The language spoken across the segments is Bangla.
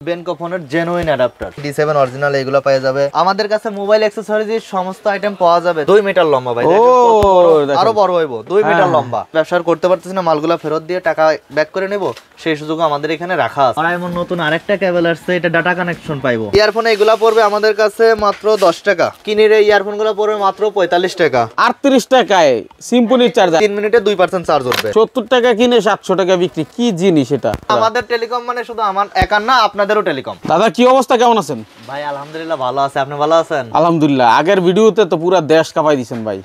বেনকো ফোনের জেনুইন অ্যাডাপ্টার D7 অরিজিনাল এগুলো পাওয়া যাবে আমাদের কাছে। মোবাইল অ্যাকসেসরিজ সমস্ত আইটেম পাওয়া যাবে। 2 মিটার লম্বা ভাই, আরো বড় হইব 2 মিটার লম্বা। ব্যবসা করতে পারতেছি না, মালগুলা ফেরত দিয়ে টাকা ব্যাক করে নেব, সেই সুযোগ আমাদের এখানে রাখা আছে। আর এমন নতুন আরেকটা কেবল আসছে, এটা ডাটা কানেকশন পাইবো। ইয়ারফোন এগুলা পড়বে আমাদের কাছে মাত্র 10 টাকা। কিনির এই ইয়ারফোনগুলো পড়বে মাত্র 45 টাকা। 38 টাকায় সিম্পনি চার্জার 3 মিনিটে 2% চার্জ হবে। 70 টাকা কিনে 700 টাকা বিক্রি। কি জিনিস এটা? আমাদের টেলিকম মানে শুধু আমার একার না, আপনাদেরও টেলিকম। দাদা কি অবস্থা, কেমন আছেন? ভাই আলহামদুলিল্লাহ ভালো আছে, আপনি ভালো আছেন? আলহামদুলিল্লাহ। আগের ভিডিওতে তো পুরো দেশ কাঁপাই দিয়েছেন ভাই।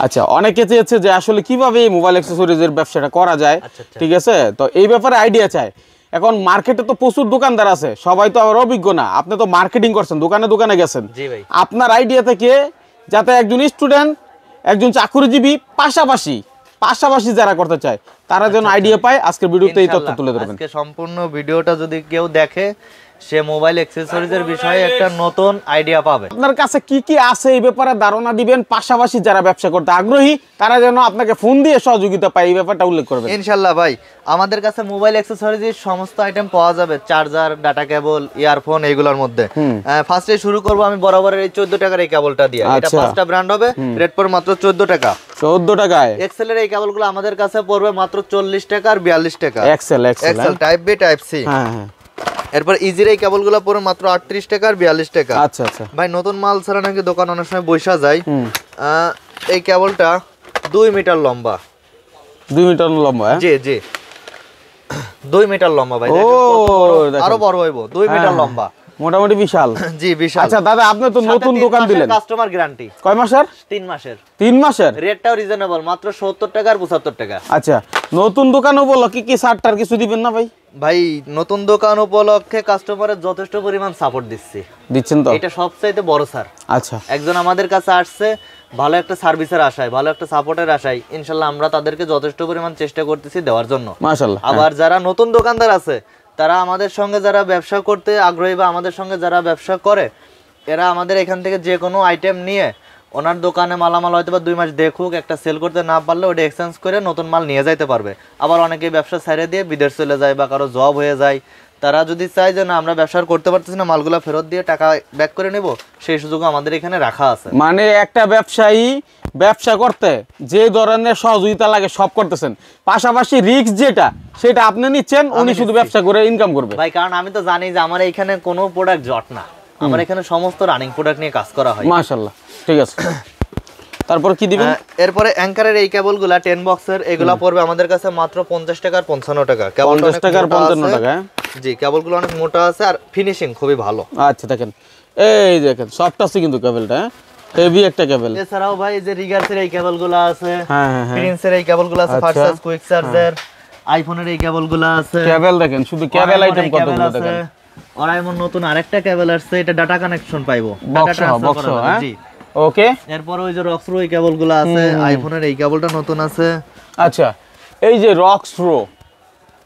আচ্ছা, অনেকে চেয়েছে যে আসলে কিভাবে এই মোবাইল অ্যাকসেসরিজের ব্যবসাটা করা যায়, ঠিক আছে? তো এই ব্যাপারে আইডিয়া চাই। এখন মার্কেটে তো প্রচুর দোকানদার আছে, সবাই তো আবার অভিজ্ঞ না। আপনি তো মার্কেটিং করছেন, দোকানে দোকানে গেছেন। জি ভাই। আপনার আইডিয়া থেকে যাতে একজন স্টুডেন্ট, একজন চাকরিজীবী পাশাপাশি যারা করতে চায় তারা যেন আইডিয়া পায়, আজকের ভিডিওতে এই তথ্য তুলে ধরবেন। আজকে সম্পূর্ণ ভিডিওটা যদি কেউ দেখে, সে মোবাইল অ্যাকসেসরিজের বিষয়ে একটা নতুন আইডিয়া পাবে। আপনার কাছে কি কি আছে এই ব্যাপারে ধারণা দিবেন, পাশাপাশি যারা ব্যবসা করতে আগ্রহী তারা যেন আপনাকে ফোন দিয়ে সহযোগিতা পায়, এই ব্যাপারটা উল্লেখ করবেন ইনশাআল্লাহ। ভাই আমাদের কাছে মোবাইল অ্যাকসেসরিজের সমস্ত আইটেম পাওয়া যাবে, চার্জার, ডাটা কেবল, ইয়ারফোন এগুলোর মধ্যে। ফার্স্টে শুরু করব আমি বরাবরের এই 14 টাকার এই কেবলটা দিয়ে। এটা পাঁচটা ব্র্যান্ড হবে, রেট পড়বে মাত্র 14 টাকা। 14 টাকায় এক্সেল এর এই কেবলগুলো আমাদের কাছে পড়বে মাত্র 40 টাকা আর 42 টাকা। Excel type B type C. হ্যাঁ হ্যাঁ। এরপর ইজির এই কেবলগুলো পড়বে মাত্র 38 টাকা আর 42 টাকা। আচ্ছা আচ্ছা। ভাই নতুন মাল ছাড়া নাকি দোকান অনেক সময় বৈশা যায়। এই কেবলটা 2 মিটার লম্বা। 2 মিটার লম্বা? জি জি, 2 মিটার লম্বা ভাই। আরো বড় হইব, 2 মিটার লম্বা, মোটামুটি বিশাল। জি বিশাল। আচ্ছা দাদা, আপনি তো নতুন দোকান দিলেন, কাস্টমার গ্যারান্টি কয় মাসের? 3 মাসের। 3 মাসের? রেটটাও রিজনেবল, মাত্র 70 টাকা আর 75 টাকা। আচ্ছা, নতুন দোকান উপলক্ষে কি ছাড়টার কিছু দিবেন না ভাই? ভাই নতুন দোকান উপলক্ষে কাস্টমারের যথেষ্ট পরিমাণ সাপোর্ট দিচ্ছেন তো, এটা সবচাইতে বড় স্যার। আচ্ছা, একজন আমাদের কাছে আসছে ভালো একটা সার্ভিসের আশায়, ভালো একটা সাপোর্টের আশায়, ইনশাআল্লাহ আমরা তাদেরকে যথেষ্ট পরিমাণ চেষ্টা করতেছি দেওয়ার জন্য, মাশাআল্লাহ। আবার যারা নতুন দোকানদার আছে, তারা আমাদের সঙ্গে যারা ব্যবসা করতে আগ্রহী বা আমাদের সঙ্গে যারা ব্যবসা করে, এরা আমাদের এখান থেকে যে কোনো আইটেম নিয়ে ওনার দোকানে মালামাল হয়তো বা 2 মাস দেখুক, একটা সেল করতে না পারলে ওটা এক্সচেঞ্জ করে নতুন মাল নিয়ে যাইতে পারবে। আবার অনেকে ব্যবসা ছেড়ে দিয়ে বিদেশ চলে যায় বা কারো জব হয়ে যায়, তারা যদি চায় যে না আমরা ব্যবসা করতে পারতেছি না, মালগুলো ফেরত দিয়ে টাকা ব্যাক করে নেব, সেই সুযোগ আমাদের এখানে রাখা আছে। মানে একটা ব্যবসায়ী ব্যবসা করতে যে ধরনের সহযোগিতা লাগে সব করতেছেন, পাশাপাশি রিস্ক যেটা সেটা আপনি নিচ্ছেন, উনি শুধু ব্যবসা করে ইনকাম করবে। ভাই কারণ আমি তো জানি যে আমার এখানে কোনো প্রোডাক্ট জট না, আমার এখানে সমস্ত রানিং প্রোডাক্ট নিয়ে কাজ করা হয়। মাশাআল্লাহ, ঠিক আছে। তারপর কি দিবেন? এরপরে অ্যাঙ্কারের এই কেবলগুলা 10 বক্সের, এগুলা পড়বে আমাদের কাছে মাত্র 50 টাকা আর 55 টাকা। 50 টাকা আর 55 টাকা। জি, কেবলগুলো অনেক মোটা আছে আর ফিনিশিং খুবই ভালো। আচ্ছা দেখেন, এই দেখেন সফট আছে কিন্তু কেবলটা, হেভি একটা কেবল। এছাড়াও ভাই যে রিগার্সের এই কেবলগুলো আছে, হ্যাঁ হ্যাঁ, প্রিন্সের এই কেবলগুলো আছে, ফাস্টাস কুইক চার্জার, আইফোনের এই কেবলগুলো আছে। কেবল দেখেন, শুধু কেবল আইটেম কতগুলো দেখেন। আর এমন নতুন আরেকটা কেবল আসছে, এটা ডাটা কানেকশন পাইবো, ডাটা ট্রান্সফার করা যাবে। জি ওকে। এরপর ওই যে রক্সরো এই কেবলগুলো আছে, আইফোনের এই কেবলটা নতুন আছে। আচ্ছা, এই যে রক্সরো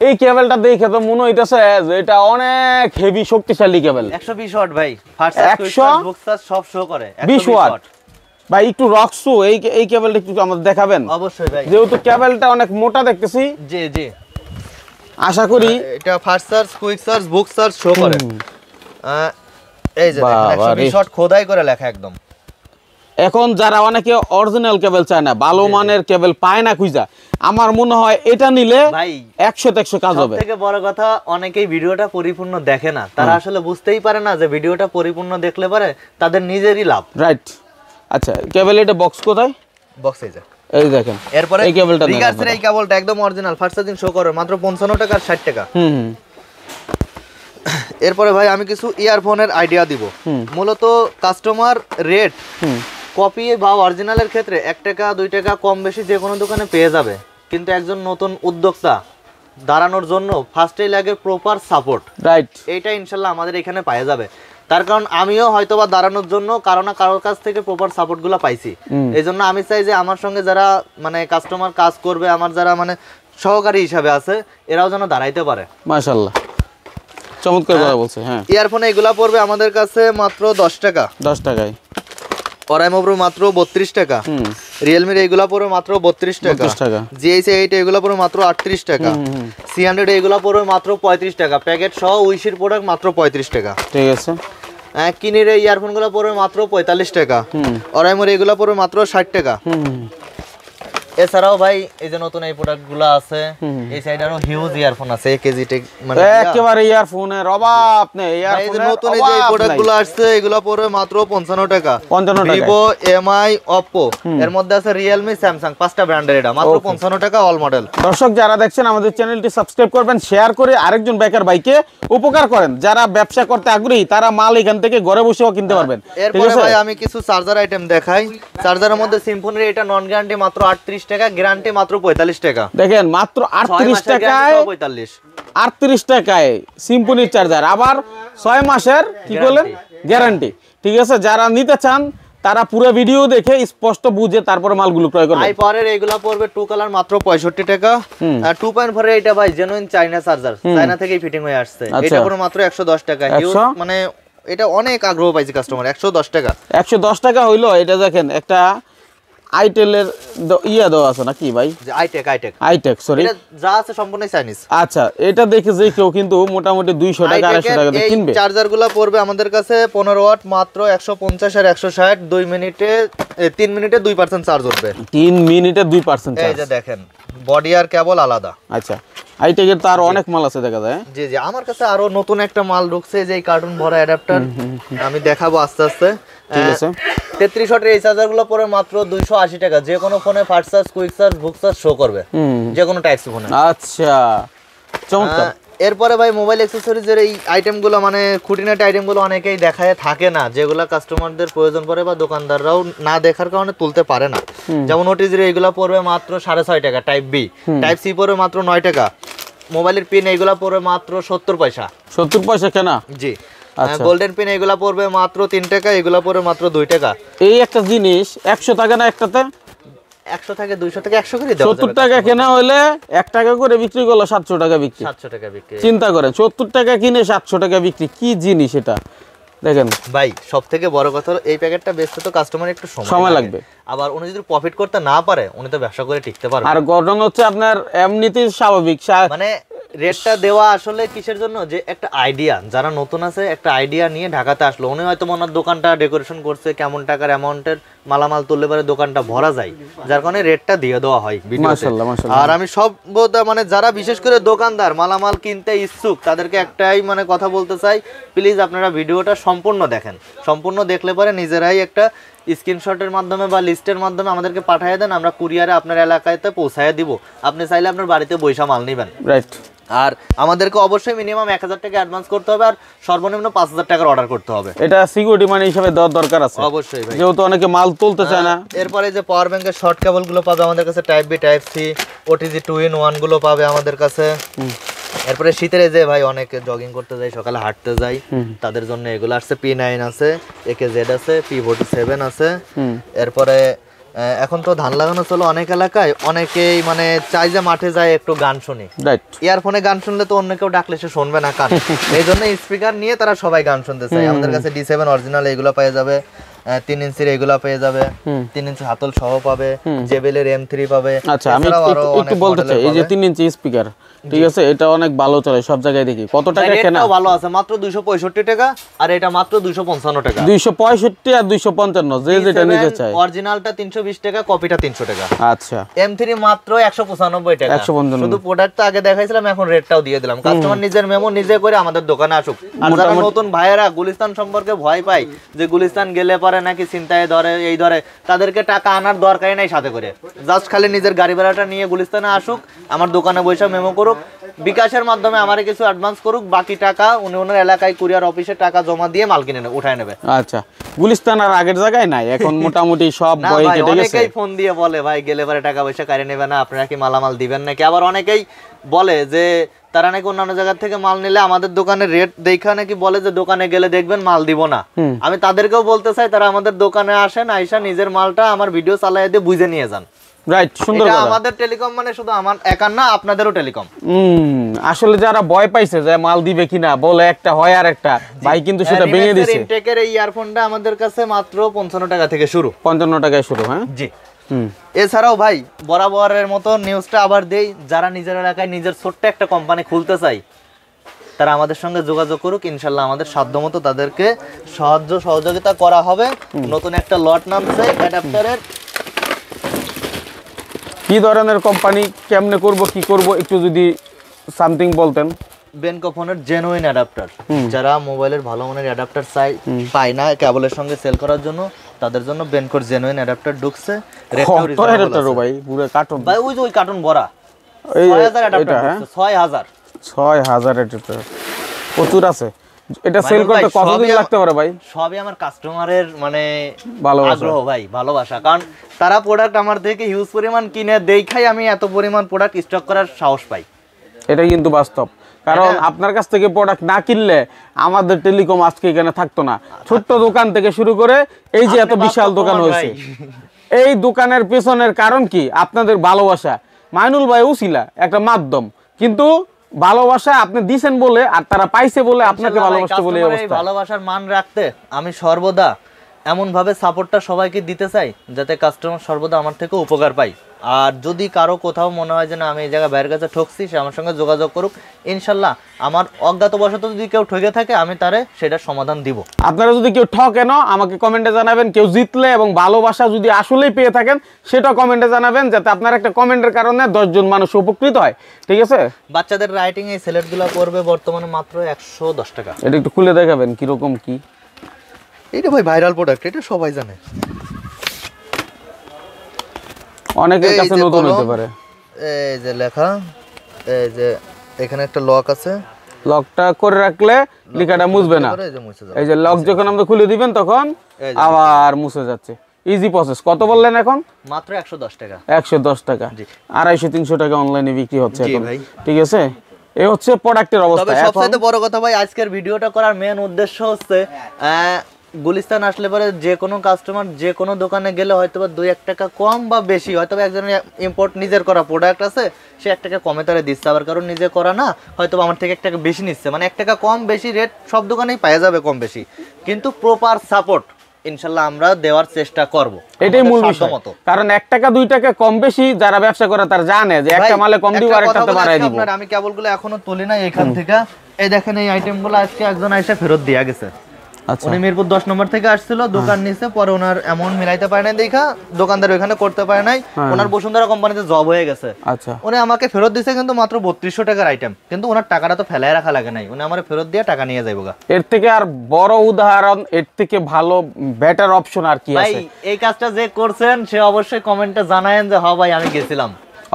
এই কেবলটা দেখে তো মনে হইতাছে যে এটা অনেক হেভি শক্তিশালী কেবল। 120 ওয়াট ভাই, ফাস্টাস কুইক চার্জ, বুক চার্জ সব শো করে। 20 ওয়াট ভাই। একটু রক্সরো এই কেবলটা একটু আমাদের দেখাবেন? অবশ্যই ভাই, যেহেতু কেবলটা অনেক মোটা দেখতেছি। জি জি, আশা করি এটা ফাস্ট চার্জ, কুইক চার্জ, বুক চার্জ শো করে। এই যে দেখেন 120 ওয়াট খোদাই করে লেখা একদম। এখন যারা অনেকে অরিজিনাল কেবল চায় না, ভালো মানের কেবল পায় না খুঁজা, আমার মনে হয় এটা নিলে ভাই 100 কাজ হবে। সবথেকে বড় কথা, অনেকেই ভিডিওটা পরিপূর্ণ দেখে না, তারা আসলে বুঝতেই পারে না যে ভিডিওটা পরিপূর্ণ দেখলে পারে তাদের নিজেরই লাভ। রাইট। আচ্ছা, কেবল এটা বক্স কোথায়? বক্স এই যে, এই দেখেন। এরপরে এই কেবলটা রিগার্সের এই কেবলটা একদম অরিজিনাল, ফাস্ট চার্জিং শো করে, মাত্র 55 টাকা আর 60 টাকা। এরপরে ভাই আমি কিছু ইয়ারফোনের আইডিয়া দিব। মূলত কাস্টমার রেট কপি বা অরিজিনালের ক্ষেত্রে 1 টাকা 2 টাকা কম বেশি যে কোনো দোকানে পেয়ে যাবে, কিন্তু একজন নতুন উদ্যোক্তা দাঁড়ানোর জন্য ফার্স্টেই লাগে প্রপার সাপোর্ট। রাইট, এইটা ইনশাল্লাহ আমাদের এখানে পাওয়া যাবে। তার কারণ আমিও হয়তোবা দাঁড়ানোর জন্য কারোর কাছ থেকে প্রপার সাপোর্টগুলো পাইছি। এই জন্য আমি চাই যে আমার সঙ্গে যারা মানে কাস্টমার কাজ করবে, আমার যারা মানে সহকারী হিসাবে আছে, এরাও যেন দাঁড়াইতে পারে। মাশাআল্লাহ, চমৎকার কথা বলছে। হ্যাঁ, ইয়ারফোন এগুলা পড়বে আমাদের কাছে মাত্র 10 টাকা। 10 টাকায়। অরাইমোব্রো মাত্র 32 টাকা। রিয়েলমির এইগুলা পড়বে মাত্র 32 টাকা, GH8 এইগুলা পড়বে মাত্র 38 টাকা, C100 এইগুলা পড়বে মাত্র 35 টাকা, প্যাকেট সহ উইশির প্রোডাক্ট মাত্র 35 টাকা। ঠিক আছে। কিনির এই ইয়ারফোনগুলো পড়বে মাত্র 45 টাকা, অরাইমোর এগুলো পড়বে মাত্র 60 টাকা। এছাড়াও ভাই এই যে নতুন এই প্রোডাক্টগুলো আছে, এই সাইডে আরো হিউজ ইয়ারফোন আছে, কেজি টেক মানে একেবারে ইয়ারফোনের অভাব নেই। ইয়ারফোনের নতুন এই যে প্রোডাক্টগুলো আসছে এগুলো পড়বে মাত্র 55 টাকা, 55 টাকা। Vivo, MI, Oppo, এর মধ্যে আছে Realme, Samsung, পাঁচটা ব্র্যান্ডের, এটা মাত্র 55 টাকা অল মডেল। দর্শক যারা দেখছেন আমাদের চ্যানেলটি সাবস্ক্রাইব করবেন, শেয়ার করে আরেকজন বেকার ভাইকে উপকার করেন। যারা ব্যবসা করতে আগ্রহী তারা মাল এখান থেকে ঘরে বসেও কিনতে পারবেন। এরপরে ভাই আমি কিছু চার্জার আইটেম দেখাই। চার্জারের মধ্যে সিম্ফনির এটা নন গ্যারান্টি মাত্র 38 টাকা, গ্যারান্টি মাত্র 45 টাকা। দেখেন মাত্র 38 টাকায়, 38 টাকায় সিম্ফনির চার্জার, আবার 6 মাসের কি বলেন গ্যারান্টি। ঠিক আছে, যারা নিতে চান তারা পুরো ভিডিও দেখে স্পষ্ট বুঝে তারপরে মালগুলো ক্রয় করবেন। আই পাওয়ারের এইগুলা পড়বে 2 কালার মাত্র 65 টাকা, আর 2.4 এর এটা ভাই জেনুইন চায়না চার্জার, চায়না থেকেই ফিটিং হয়ে আসছে, এটা পুরো মাত্র 110 টাকা। মানে এটা অনেক আগ্রহ পাইছে কাস্টমার, 110 টাকা। 110 টাকা হইলো। এটা দেখেন একটা আইটেলের ইয়া দেওয়া আছে নাকি ভাই, আইটেক সরি, এটা যা আছে সম্পূর্ণ চাইনিজ। আচ্ছা, এটা দেখে যে কেউ কিন্তু মোটামুটি 200 টাকা 250 টাকা দিয়ে কিনবে। এই চার্জারগুলো পড়বে আমাদের কাছে 15 ওয়াট মাত্র 150 আর 160, 2 মিনিটে 3 মিনিটে 2% চার্জ উঠবে। 3 মিনিটে 2% চার্জ। এই যে দেখেন বডি আর কেবল আলাদা। আচ্ছা, আইটেকের তো আরো অনেক মাল আছে দেখা যায়। জি জি, আমার কাছে আরো নতুন একটা মাল ঢুকছে, যে এই কার্টুন ভরা অ্যাডাপ্টার, আমি দেখাবো আস্তে আস্তে। ঠিক আছে। 33 ওয়াটের এই চার্জারগুলো পড়ে মাত্র 280 টাকা, যে কোনো ফোনে ফাস্ট চার্জ, কুইক চার্জ, বুক চার্জ শো করবে, যে কোনো টাইপ ফোনে। আচ্ছা, চমৎকার। এরপরে ভাই মোবাইল অ্যাকসেসরিজের এই আইটেমগুলো মানে খুঁটিনাটি আইটেমগুলো অনেকেই দেখায় থাকে না, যেগুলো কাস্টমারদের প্রয়োজন পড়ে বা দোকানদাররাও না দেখার কারণে তুলতে পারে না। যেমন ওটিজির এইগুলো পড়বে মাত্র 6.5 টাকা, টাইপ বি, টাইপ সি পড়বে মাত্র 9 টাকা, মোবাইলের পিন এইগুলো পড়বে মাত্র 70 পয়সা। 70 পয়সা কেনা? জি। গোল্ডেন পিন এগুলা পড়বে মাত্র 3 টাকা, এগুলা পড়বে মাত্র 2 টাকা। এই একটা জিনিস 100 টাকা না একটাতে? 100 থেকে 200 থেকে 100 করে দাও। 70 টাকা কেনা হলে 1 টাকা করে বিক্রি করলে 700 টাকা বিক্রি। 700 টাকা বিক্রি। চিন্তা করেন, 70 টাকা কিনে 700 টাকা বিক্রি, কি জিনিস এটা দেখেন ভাই। সবথেকে বড় কথা হলো এই প্যাকেটটা বেচতে তো কাস্টমার একটু সময় লাগবে, আবার উনি যদি প্রফিট করতে না পারে উনি তো ব্যবসা করে টিকতে পারবে। আর গঠন হচ্ছে আপনার এমনিতেই স্বাভাবিক, মানে রেটটা দেওয়া আসলে কিসের জন্য, যে একটা আইডিয়া, যারা নতুন আছে একটা আইডিয়া নিয়ে ঢাকাতে আসলো, উনি হয়তো ওনার দোকানটা ডেকোরেশন করছে, কেমন টাকার অ্যামাউন্টের মালামাল তুললে পরে দোকানটা ভরা যায়, যার কারণে রেটটা দিয়ে দেওয়া হয় ভিডিওতে। আর আমি সব মানে যারা বিশেষ করে দোকানদার মালামাল কিনতে ইচ্ছুক তাদেরকে একটাই মানে কথা বলতে চাই, প্লিজ আপনারা ভিডিওটা সম্পূর্ণ দেখেন, সম্পূর্ণ দেখলে পরে নিজেরাই একটা স্ক্রিনশটের মাধ্যমে বা লিস্টের মাধ্যমে আমাদেরকে পাঠিয়ে দেন, আমরা কুরিয়ারে আপনার এলাকাতে পৌঁছায় দিব, আপনি চাইলে আপনার বাড়িতে বৈশা মাল নেবেন। রাইট। আর আমাদেরকে অবশ্যই মিনিমাম 1000 টাকা অ্যাডভান্স করতে হবে, আর সর্বনিম্ন 5000 টাকার অর্ডার করতে হবে। এটা সিকিউরিটি মানি হিসেবে দেওয়ার দরকার আছে অবশ্যই ভাই, যেহেতু অনেকে মাল তুলতে চায় না। এরপরে যে পাওয়ার ব্যাংকের শর্ট কেবল গুলো পাবে আমাদের কাছে, type B, type C, OTG 2-in-1 গুলো পাবে আমাদের কাছে। এরপরে শীতের যে ভাই অনেকে জগিং করতে যায়, সকালে হাঁটতে যায়, তাদের জন্য এগুলো আসছে, P9 আছে, AKZ আছে, P47 আছে। এরপরে এখন তো ধান লাগানো চলো অনেক এলাকায়, অনেকেই মানে চাই যে মাঠে যায় একটু গান শুনি, ইয়ারফোনে গান শুনলে তো অন্য কেউ ডাকলে সে শুনবে না কান, এই জন্য স্পিকার নিয়ে তারা সবাই গান শুনতে চায়। আমাদের কাছে D7 অরিজিনাল এগুলো পেয়ে যাবে, 3 ইঞ্চির এগুলা পেয়ে যাবে, 3 ইঞ্চি হাতল সহ পাবে, জেবেলের M3 পাবে। আচ্ছা, আমি একটু বলতে চাই, এই যে 3 ইঞ্চি স্পিকার, ঠিক আছে, এটা অনেক ভালো চলে সব জায়গায় দেখি। কত টাকা কেনা? এটাও ভালো আছে, মাত্র 265 টাকা, আর এটা মাত্র 255 টাকা। 265 আর 255, যে যেটা নিতে চায়। অরিজিনালটা 320 টাকা, কপিটা 300 টাকা। আচ্ছা, M3 মাত্র 195 টাকা। 155, শুধু প্রোডাক্ট তো আগে দেখাইছিলাম, এখন রেটটাও দিয়ে দিলাম। কাস্টমার নিজের মেমো নিজে করে আমাদের দোকানে আসুক। আর যারা নতুন ভাইয়েরা গুলিস্তান সম্পর্কে ভয় পায়, যে গুলিস্তান গেলে পরে নাকি চিন্তায় ধরে, এই ধরে, তাদেরকে টাকা আনার দরকারই নাই সাথে করে, জাস্ট খালি নিজের গাড়ি ভাড়াটা নিয়ে গুলিস্তানে আসুক, আমার দোকানে বসে মেমো করুক, বিকাশের মাধ্যমে আমারে কিছু অ্যাডভান্স করুক, বাকি টাকা উনি ওনার এলাকায় কুরিয়ার অফিসে টাকা জমা দিয়ে মাল কিনে উঠায় নেবে। আচ্ছা, গুলিস্তান আর আগের জায়গায় নাই এখন, মোটামুটি সব বই কেটে গেছে। অনেকেই ফোন দিয়ে বলে ভাই গেলে পরে টাকা পয়সা কারে নেবে না, আপনারা কি মালামাল দিবেন নাকি? আবার অনেকেই বলে যে তারা নাকি অন্যান্য জায়গা থেকে মাল নিলে আমাদের দোকানের রেট দেখা নাকি বলে যে দোকানে গেলে দেখবেন মাল দিব না। আমি তাদেরকেও বলতে চাই, তারা আমাদের দোকানে আসেন, আইসা নিজের মালটা আমার ভিডিও চালায় দিয়ে বুঝে নিয়ে যান। রাইট, সুন্দর কথা। আমাদের টেলিকম মানে শুধু আমার একার না, আপনাদেরও টেলিকম। আসলে যারা ভয় পাইছে যে মাল দিবে কিনা, বলে একটা হয় আর একটা, ভাই কিন্তু সেটা ভেঙে দিয়েছে। ইনটেকের এই ইয়ারফোনটা আমাদের কাছে মাত্র 55 টাকা থেকে শুরু। 55 টাকায় শুরু, হ্যাঁ জি। এছাড়াও ভাই বরাবরের মতো নিউজটা আবার দেই, যারা নিজের এলাকায় নিজের ছোট্ট একটা কোম্পানি খুলতে চাই তারা আমাদের সঙ্গে যোগাযোগ করুক, ইনশাল্লাহ আমাদের সাধ্যমতো তাদেরকে সহযোগিতা করা হবে। নতুন একটা লট নামছে অ্যাডাপ্টারের। কি ধরনের কোম্পানি, কেমনে করব, কি করব একটু যদি সামথিং বলতেন। বেনকো ফোনের জেনুইন অ্যাডাপ্টার, যারা মোবাইলের ভালো মানের অ্যাডাপ্টার পায় না কেবলের সঙ্গে সেল করার জন্য, তাদের জন্য বেনকোর জেনুইন অ্যাডাপ্টার ঢুকছে। ভাই পুরো কার্টুন ভাই, ওই যে ওই কার্টুন ভরা, এই 6000 অ্যাডাপ্টার, 6000 অ্যাডাপ্টার প্রচুর আছে। এটা সেল করতে কতদিন লাগতে পারে ভাই? সবই আমার কাস্টমারের মানে ভালোবাসা, আগ্রহ ভাই, ভালোবাসা। কারণ তারা প্রোডাক্ট আমার থেকে হিউজ পরিমাণ কিনে দেখাই আমি এত পরিমাণ প্রোডাক্ট স্টক করার সাহস পাই। এটা কিন্তু বাস্তব, কারণ আপনার কাছ থেকে প্রোডাক্ট না কিনলে আমাদের টেলিকম আজকে এখানে থাকতো না। ছোট্ট দোকান থেকে শুরু করে এই যে এত বিশাল দোকান হয়েছে, এই দোকানের পেছনের কারণ কি? আপনাদের ভালোবাসা। মাইনুল ভাই উছিলা একটা মাধ্যম, কিন্তু ভালোবাসা আপনি দিছেন বলে আর তারা পাইছে বলে আপনাকে ভালোবাসতে বলে এই অবস্থা। ভালোবাসার মান রাখতে আমি সর্বদা এমন ভাবে সাপোর্টটা সবাইকে দিতে চাই যাতে কাস্টমার সর্বদা আমার থেকে উপকার পায়। আর যদি কারো কোথাও মনে হয় যে না আমি এই জায়গায় বাইরের কাছে ঠকছি, সে আমার সঙ্গে যোগাযোগ করুক, ইনশাল্লাহ আমার অজ্ঞাতবশত যদি কেউ ঠকে থাকে আমি তারে সেটার সমাধান দিব। আপনারা যদি কেউ ঠকেন আমাকে কমেন্টে জানাবেন, কেউ জিতলে এবং ভালোবাসা যদি আসলেই পেয়ে থাকেন সেটা কমেন্টে জানাবেন, যাতে আপনার একটা কমেন্টের কারণে 10 জন মানুষ উপকৃত হয়। ঠিক আছে? বাচ্চাদের রাইটিং এই সেলেটগুলো পড়বে বর্তমানে মাত্র 110 টাকা। এটা একটু খুলে দেখাবেন কিরকম কি? এটা ভাই ভাইরাল প্রোডাক্ট, এটা সবাই জানে, অনেকের কাছে নতুন হতে পারে। এই যে লেখা, এই যে এখানে একটা লক আছে, লকটা করে রাখলে লেখাটা মুছবে না। এই যে লক যখন আমরা খুলে দিবেন তখন আবার মুছে যাচ্ছে। Easy process. কত বললেন এখন? মাত্র 110 টাকা। 110 টাকা, 250-300 টাকা অনলাইনে বিক্রি হচ্ছে এখন। ভাই ঠিক আছে, এই হচ্ছে প্রোডাক্টের অবস্থা। তবে সবচেয়ে বড় কথা ভাই, আজকের ভিডিওটা করার মেন উদ্দেশ্য হচ্ছে গুলিস্তান আসলে পরে যে কোনো কাস্টমার যে কোনো দোকানে গেলে হয়তো বা 2-1 টাকা কম বা বেশি, হয়তো একজনের ইম্পোর্ট নিজের করা প্রোডাক্ট আছে, সে 1 টাকা কমে তারা দিচ্ছে, আবার কারণ নিজে করা না হয়তো আমার থেকে 1 টাকা বেশি নিচ্ছে, মানে 1 টাকা কম বেশি রেট সব দোকানেই পাওয়া যাবে কম বেশি, কিন্তু প্রপার সাপোর্ট ইনশাল্লাহ আমরা দেওয়ার চেষ্টা করব। এটাই মূল বিষয়, কারণ 1 টাকা 2 টাকা কম বেশি যারা ব্যবসা করে তারা জানে যে একটা মালে কম দিব আর একটাতে বাড়ায় দিব। আমি কেবলগুলো এখনো তুলি না এখান থেকে, এই দেখেন এই আইটেমগুলো আজকে একজন এসে ফেরত দিয়ে গেছে। আচ্ছা, উনি মিরপুর 10 নম্বর থেকে আসছিল, দোকান নিছে, পরে ওনার এমন মিলাইতে পারে নাই দেখা দোকানদার ওখানে করতে পারে নাই, ওনার বসুন্ধরা কোম্পানিতে জব হয়ে গেছে। আচ্ছা, উনি আমাকে ফেরত দিছে কিন্তু মাত্র 3200 টাকার আইটেম, কিন্তু ওনার টাকাটা তো ফেলায় রাখা লাগে নাই, উনি আমার ফেরত দিয়ে টাকা নিয়ে যাইবো গা। এর থেকে আর বড় উদাহরণ, এর থেকে ভালো বেটার অপশন আর কি আছে? ভাই এই কাজটা যে করছেন সে অবশ্যই কমেন্টে জানায়েন যে হ্যাঁ ভাই আমি গেছিলাম।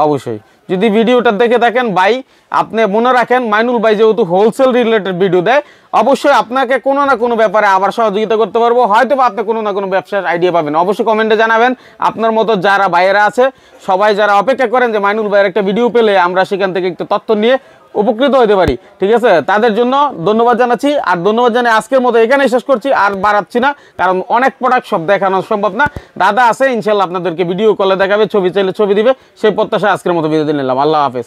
অবশ্যই যদি ভিডিওটা দেখে থাকেন ভাই, আপনি মনে রাখেন মাইনুল ভাই যেহেতু হোলসেল রিলেটেড ভিডিও দেয়, অবশ্যই আপনাকে কোনো না কোনো ব্যাপারে আবার সহযোগিতা করতে পারবো, হয়তো বা আপনি কোনো না কোনো ব্যবসার আইডিয়া পাবেন। অবশ্যই কমেন্টে জানাবেন। আপনার মতো যারা ভাইয়েরা আছে সবাই যারা অপেক্ষা করেন যে মাইনুল ভাইয়ের একটা ভিডিও পেলে আমরা সেখান থেকে একটু তথ্য নিয়ে উপকৃত হতে পারি, ঠিক আছে, তাদের জন্য ধন্যবাদ জানাচ্ছি। আর ধন্যবাদ জানিয়ে আজকের মতো এখানেই শেষ করছি, আর বাড়াচ্ছি না, কারণ অনেক প্রোডাক্ট সব দেখানো সম্ভব না। দাদা আছে ইনশাল্লাহ আপনাদেরকে ভিডিও কলে দেখাবে, ছবি চাইলে ছবি দিবে, সেই প্রত্যাশা আজকের মতো বিদায় নিলাম। আল্লাহ হাফেজ।